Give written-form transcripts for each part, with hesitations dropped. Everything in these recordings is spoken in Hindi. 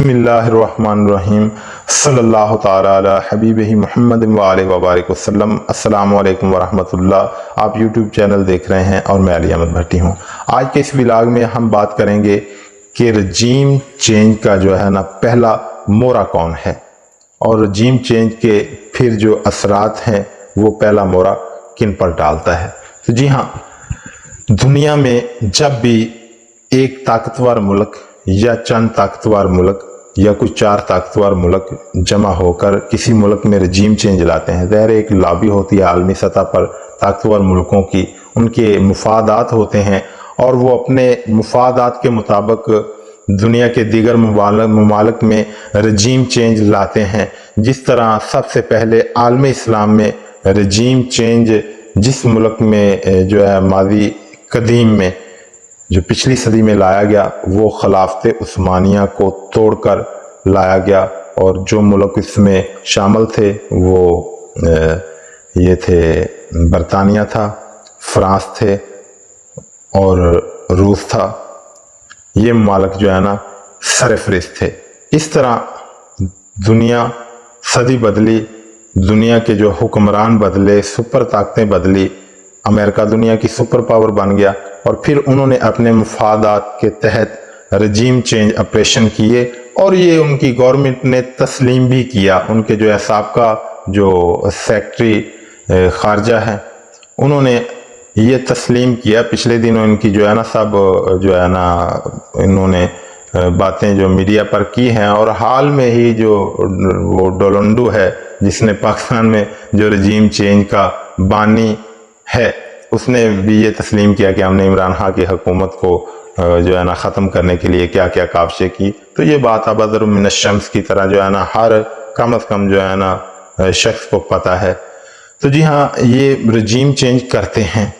बिस्मिल्लाहिर्रहमानिर्रहीम सल्लल्लाहु ताला अला हबीबिही मुहम्मद व आलिहि व बारिक वसल्लम। अस्सलामु अलैकुम वरहमतुल्लाह। आप यूट्यूब चैनल देख रहे हैं और मैं अली अहमद भट्टी हूँ। आज के इस व्लॉग में हम बात करेंगे कि रजीम चेंज का जो है ना पहला मोहरा कौन है और रजीम चेंज के फिर जो असरात हैं वो पहला मोहरा किन पर डालता है। तो जी हाँ, दुनिया में जब भी एक ताकतवर मुल्क या चंद ताकतवर मुल्क या कुछ चार ताकतवर मुल्क जमा होकर किसी मुल्क में रजीम चेंज लाते हैं, ज़ाहिर एक लॉबी होती है आलमी सतह पर ताकतवर मुल्कों की, उनके मुफादात होते हैं और वो अपने मुफादात के मुताबिक दुनिया के दीगर ममालिक में रजीम चेंज लाते हैं। जिस तरह सबसे पहले आलम इस्लाम में रजीम चेंज जिस मुल्क में जो है मादी कदीम में जो पिछली सदी में लाया गया वो खिलाफत उस्मानिया को तोड़कर लाया गया और जो मुल्क इसमें शामिल थे वो ये थे बरतानिया था, फ्रांस थे और रूस था। ये ममालिक जो है ना सरफरिस्त थे। इस तरह दुनिया सदी बदली, दुनिया के जो हुक्मरान बदले, सुपर ताकतें बदली, अमेरिका दुनिया की सुपर पावर बन गया और फिर उन्होंने अपने मुफादात के तहत रजीम चेंज ऑपरेशन किए और ये उनकी गवर्नमेंट ने तस्लीम भी किया। उनके जो है साबका जो सेक्रेटरी खारजा है उन्होंने ये तस्लीम किया। पिछले दिनों इनकी जो है ना सब जो है ना इन्होंने बातें जो मीडिया पर की हैं और हाल में ही जो वो डोलंडू है जिसने पाकिस्तान में जो रजीम चेंज का बानी है उसने भी ये तस्लीम किया कि हमने इमरान खान की हुकूमत को जो है ना ख़त्म करने के लिए क्या क्या काविशें की। तो ये बात अबदर मिन शम्स की तरह जो है ना हर कम अज़ कम जो है ना शख्स को पता है। तो जी हाँ, ये रजीम चेंज करते हैं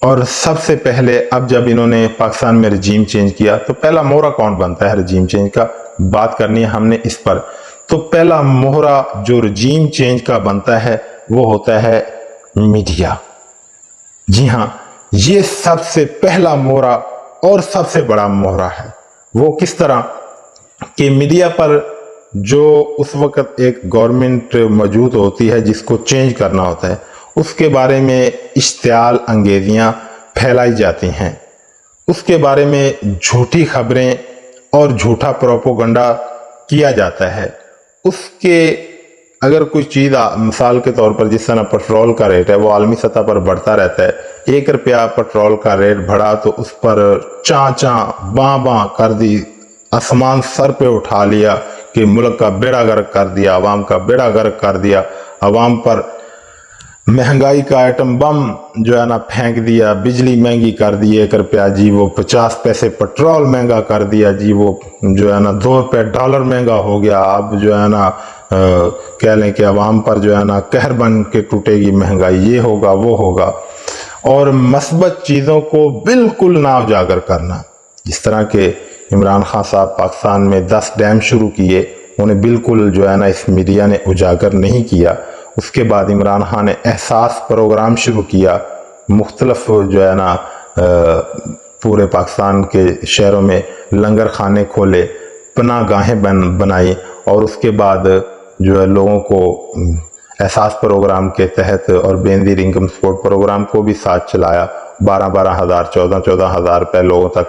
और सबसे पहले अब जब इन्होंने पाकिस्तान में रजीम चेंज किया तो पहला मोहरा कौन बनता है रजीम चेंज का, बात करनी है हमने इस पर। तो पहला मोहरा जो रजीम चेंज का बनता है वो होता है मीडिया। जी हाँ, ये सबसे पहला मोहरा और सबसे बड़ा मोहरा है। वो किस तरह कि मीडिया पर जो उस वक़्त एक गवर्नमेंट मौजूद होती है जिसको चेंज करना होता है उसके बारे में इश्तियाल अंगेजियाँ फैलाई जाती हैं, उसके बारे में झूठी खबरें और झूठा प्रोपोगंडा किया जाता है। उसके अगर कोई चीज़ मिसाल के तौर पर जिस तरह पेट्रोल का रेट है वो आलमी सतह पर बढ़ता रहता है, 1 रुपया पेट्रोल का रेट बढ़ा तो उस पर चाँ बाँ कर दी, आसमान सर पे उठा लिया कि मुल्क का बेड़ा गर्क कर दिया, आवाम का बेड़ा गर्क कर दिया, आवाम पर महंगाई का आइटम बम जो है ना फेंक दिया, बिजली महंगी कर दी 1 रुपया जी, वो 50 पैसे पेट्रोल महंगा कर दिया जी, वो जो है ना 2 रुपये डॉलर महंगा हो गया। अब जो है ना कह लें कि अवाम पर जो है ना कहर बन के टूटेगी महंगाई, ये होगा वो होगा। और मस्बत चीज़ों को बिल्कुल ना उजागर करना, जिस तरह के इमरान खान साहब पाकिस्तान में 10 डैम शुरू किए उन्हें बिल्कुल जो है ना इस मीडिया ने उजागर नहीं किया। उसके बाद इमरान खान ने एहसास प्रोग्राम शुरू किया, मुख्तलफ जो है ना पूरे पाकिस्तान के शहरों में लंगर खाने खोले, पनाह गाहें बनाई और उसके बाद जो है लोगों को एहसास प्रोग्राम के तहत और बेनज़ीर इनकम सपोर्ट प्रोग्राम को भी साथ चलाया। 12-12 हज़ार 14-14 हज़ार रुपये लोगों तक,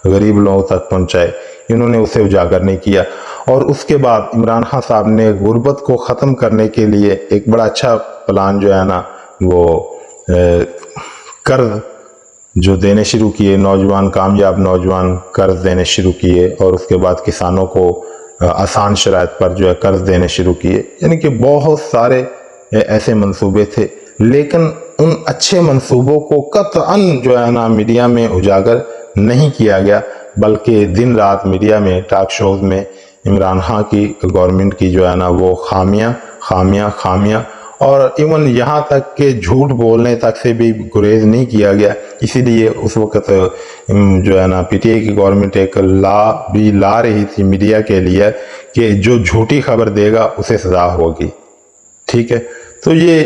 गरीब लोगों तक पहुँचाए। इन्होंने उसे उजागर नहीं किया। और उसके बाद इमरान खान साहब ने गुर्बत को ख़त्म करने के लिए एक बड़ा अच्छा प्लान जो है ना वो कर्ज जो देने शुरू किए, नौजवान कामयाब नौजवान कर्ज देने शुरू किए और उसके बाद किसानों को आसान शराइत पर जो है कर्ज देने शुरू किए। यानी कि बहुत सारे ऐसे मंसूबे थे, लेकिन उन अच्छे मंसूबों को कतअन जो है ना मीडिया में उजागर नहीं किया गया, बल्कि दिन रात मीडिया में टॉक शोज में इमरान खान की गवर्नमेंट की जो है ना वो खामियां और इवन यहाँ तक के झूठ बोलने तक से भी गुरेज नहीं किया गया। इसीलिए उस वक़्त जो है ना पीटीआई की गवर्नमेंट एक ला भी ला रही थी मीडिया के लिए कि जो झूठी खबर देगा उसे सज़ा होगी। ठीक है, तो ये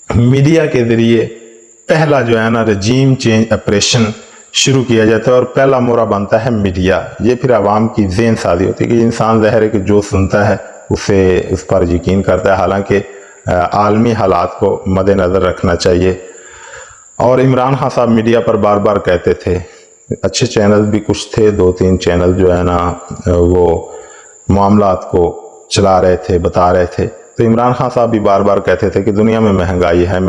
मीडिया के ज़रिए पहला जो है ना रजीम चेंज ऑपरेशन शुरू किया जाता है और पहला मोरा बनता है मीडिया। ये फिर आवाम की ज़हन साजी होती है कि इंसान ज़ाहिर है कि जो सुनता है उसे उस पर यकीन करता है, हालांकि आलमी हालात को मद्देनज़र रखना चाहिए। और इमरान खान साहब मीडिया पर बार बार कहते थे, अच्छे चैनल भी कुछ थे, 2-3 चैनल जो है ना वो मामलात को चला रहे थे, बता रहे थे। तो इमरान खान साहब भी बार बार कहते थे कि दुनिया में महंगाई है,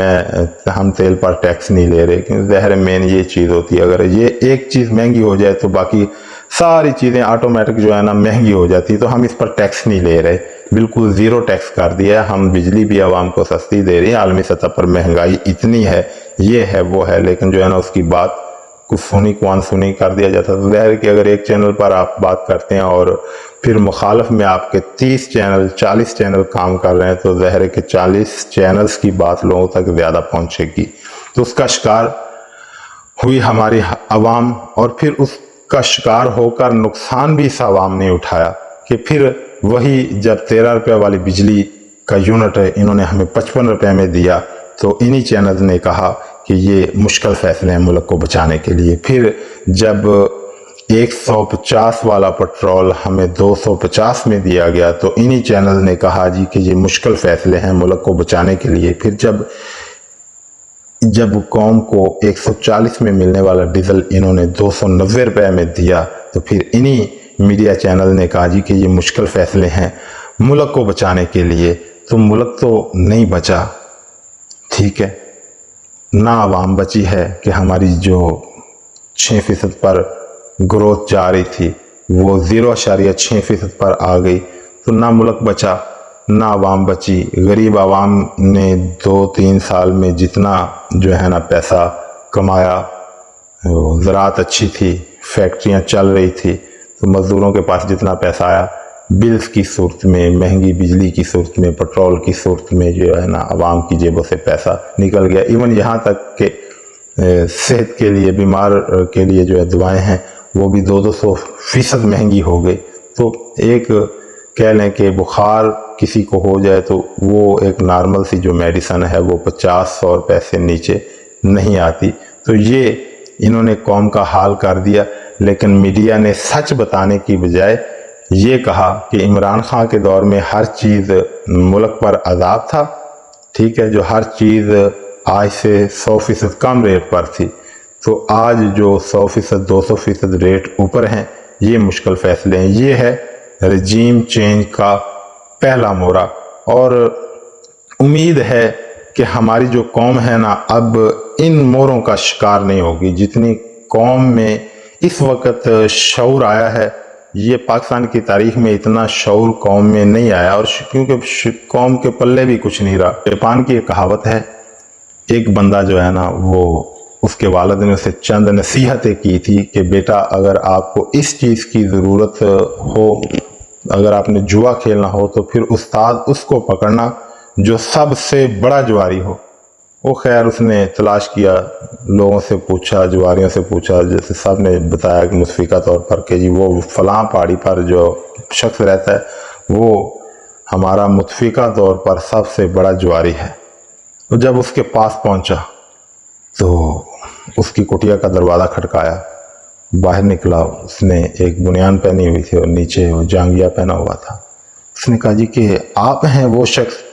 हम तेल पर टैक्स नहीं ले रहे, क्योंकि ज़ाहिर मेन ये चीज़ होती है, अगर ये एक चीज़ महंगी हो जाए तो बाकी सारी चीज़ें ऑटोमेटिक जो है ना महंगी हो जाती। तो हम इस पर टैक्स नहीं ले रहे, बिल्कुल ज़ीरो टैक्स कर दिया है। हम बिजली भी आवाम को सस्ती दे रही है, आलमी सतह पर महंगाई इतनी है, ये है वो है, लेकिन जो है ना उसकी बात कुछ सुनी को अनसुनी कर दिया जाता। तो ज़ाहिर कि अगर एक चैनल पर आप बात करते हैं और फिर मुखालफ में आपके 30 चैनल 40 चैनल काम कर रहे हैं, तो ज़ाहिर है कि 40 चैनल्स की बात लोगों तक ज़्यादा पहुंचेगी। तो उसका शिकार हुई हमारी आवाम, और फिर उसका शिकार होकर नुकसान भी इस आवाम ने उठाया कि फिर वही जब 13 रुपये वाली बिजली का यूनिट है इन्होंने हमें 55 रुपये में दिया, तो इन्हीं चैनल ने कहा कि ये मुश्किल फैसले हैं मुल्क को बचाने के लिए। फिर जब 150 वाला पेट्रोल हमें 250 में दिया गया, तो इन्हीं चैनल ने कहा जी कि ये मुश्किल फैसले हैं मुल्क को बचाने के लिए। फिर जब कौम को 140 में मिलने वाला डीजल इन्होंने 290 रुपये में दिया, तो फिर इन्हीं मीडिया चैनल ने कहा जी कि ये मुश्किल फैसले हैं मुल्क को बचाने के लिए। तो मुल्क तो नहीं बचा, ठीक है, ना आवाम बची है कि हमारी जो 6% पर ग्रोथ जा रही थी वो 0.6% पर आ गई, तो ना मुल्क बचा ना आवाम बची। गरीब आवाम ने 2-3 साल में जितना जो है ना पैसा कमाया, ज़राअत अच्छी थी, फैक्ट्रियां चल रही थी, तो मज़दूरों के पास जितना पैसा आया बिल्स की सूरत में, महंगी बिजली की सूरत में, पेट्रोल की सूरत में जो है ना आवाम की जेबों से पैसा निकल गया। इवन यहाँ तक कि सेहत के लिए, बीमार के लिए जो है दवाएं हैं वो भी 200% महंगी हो गई। तो एक कह लें कि बुखार किसी को हो जाए तो वो एक नॉर्मल सी जो मेडिसन है वो 50-100 रुपये से नीचे नहीं आती। तो ये इन्होंने कौम का हाल कर दिया। लेकिन मीडिया ने सच बताने की बजाय ये कहा कि इमरान खान के दौर में हर चीज़ मुल्क पर अज़ाब था, ठीक है, जो हर चीज़ आज से 100% कम रेट पर थी, तो आज जो 100% 200% रेट ऊपर हैं, ये मुश्किल फैसले हैं। ये है रजीम चेंज का पहला मोरा, और उम्मीद है कि हमारी जो कौम है ना अब इन मोरों का शिकार नहीं होगी। जितनी कौम में इस वक्त शऊर आया है, ये पाकिस्तान की तारीख में इतना शऊर कौम में नहीं आया, और क्योंकि कौम के पल्ले भी कुछ नहीं रहा। जापान की एक कहावत है, एक बंदा जो है ना वो उसके वालिद ने उसे चंद नसीहतें की थी कि बेटा अगर आपको इस चीज़ की ज़रूरत हो, अगर आपने जुआ खेलना हो, तो फिर उस्ताद उसको पकड़ना जो सबसे बड़ा जुआरी हो। वो खैर उसने तलाश किया, लोगों से पूछा, जुआरियों से पूछा, जैसे सब ने बताया कि मुस्फिका तौर पर कि जी वो फलां पहाड़ी पर जो शख्स रहता है वो हमारा मुतफिका तौर पर सबसे बड़ा जुआरी है। तो जब उसके पास पहुंचा तो उसकी कुटिया का दरवाज़ा खटकाया, बाहर निकला, उसने एक बुनियान पहनी हुई थी और नीचे वो जांगिया पहना हुआ था। उसने कहा जी कि आप हैं वो शख्स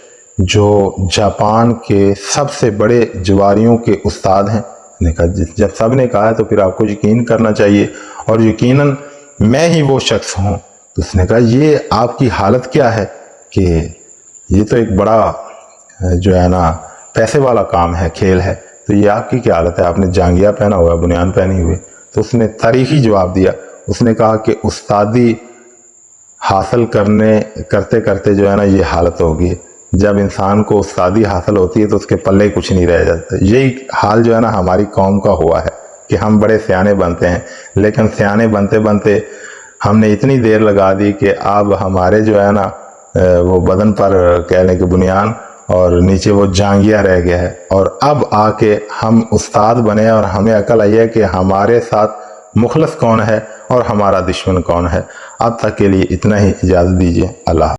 जो जापान के सबसे बड़े जुआरियों के उस्ताद हैं। ने कहा जब सब ने कहा है तो फिर आपको यकीन करना चाहिए, और यकीनन मैं ही वो शख्स हूँ। तो उसने कहा ये आपकी हालत क्या है कि ये तो एक बड़ा जो है ना पैसे वाला काम है, खेल है, तो ये आपकी क्या हालत है, आपने जांगिया पहना हुआ, बुनियान पहनी हुई। तो उसने तारीखी जवाब दिया, उसने कहा कि उस्तादी हासिल करते करते जो है ना ये हालत होगी। जब इंसान को उस्तादी हासिल होती है तो उसके पल्ले कुछ नहीं रह जाता। यही हाल जो है ना हमारी कौम का हुआ है कि हम बड़े सियाने बनते हैं, लेकिन सियाने बनते बनते हमने इतनी देर लगा दी कि अब हमारे जो है ना वो बदन पर कह लें कि बुनियान और नीचे वो जांगिया रह गया है। और अब आके हम उस्ताद बने और हमें अकल आई है कि हमारे साथ मुखलस कौन है और हमारा दुश्मन कौन है। अब तक के लिए इतना ही, इजाज़त दीजिए। अल्लाह।